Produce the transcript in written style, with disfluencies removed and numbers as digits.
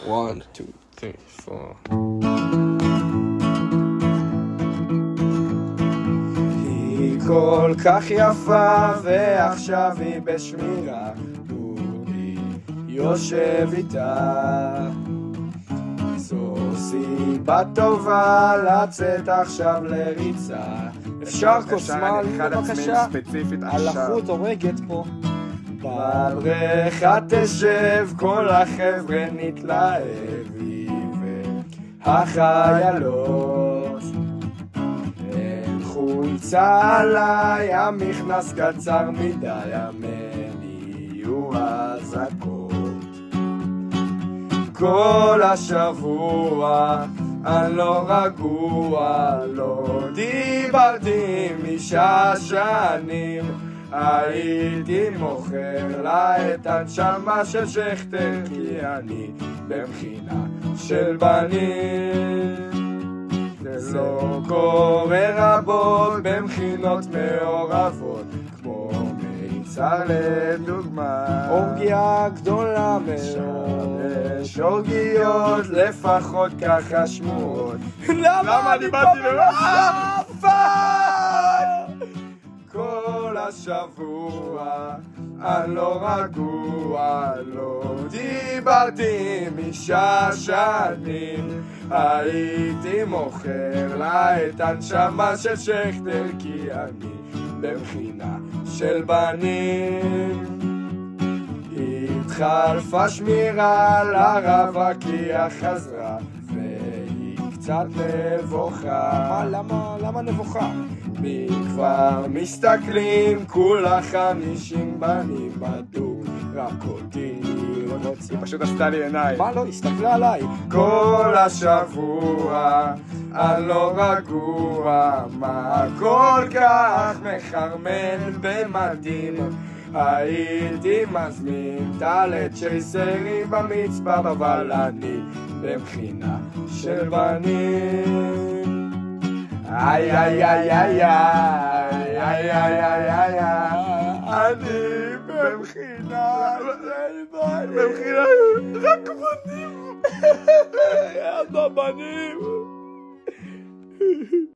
1, 2, 3, 4. היא כל כך יפה ועכשיו היא בשמירה, דודי יושב איתה. זו סיבה טובה לצאת עכשיו לריצה. אפשר כוס מים בבקשה? ספציפית הלחות הורגת פה. בבריכה תשב, כל החבר'ה נתלהב, והחיילות אין חולצה עליי, המכנס קצר מדי, המני יהיו הזקות. כל השבוע אני לא רגוע, לא דיברתי עם אישה שנים, הייתי מוכר לה את הנשמה של שכטר, כי אני במכינה של בנים. זה לא קורה רבות במכינות מעורבות, כמו מיצר לדוגמה, אורגיה גדולה מאוד. יש אורגיות לפחות ככה שמועות. למה אני באתי לרעפה? כל השבוע אני לא רגוע, לא דיברתי עם אישה שנים, הייתי מוכר לה את הנשמה של שכטר, כי אני במכינה של בנים. התחלפה שמירה לרווקיה חזרה, והיא קצת נבוכה. למה נבוכה? מי כבר מסתכלים, כולה 50 בנים בדוק, רק אותי היא פשוט עשתה לי עיניים. מה לא? הסתכלה עליי. כל השבוע אני לא רגוע, מה כל כך מחרמן במדים, הייתי מזמין טלט צ'ייסרי במצפה, אבל אני במכינה של בנים. איי איי איי איי איי איי איי איי איי איי, אני במכינה רק בנים. בנים.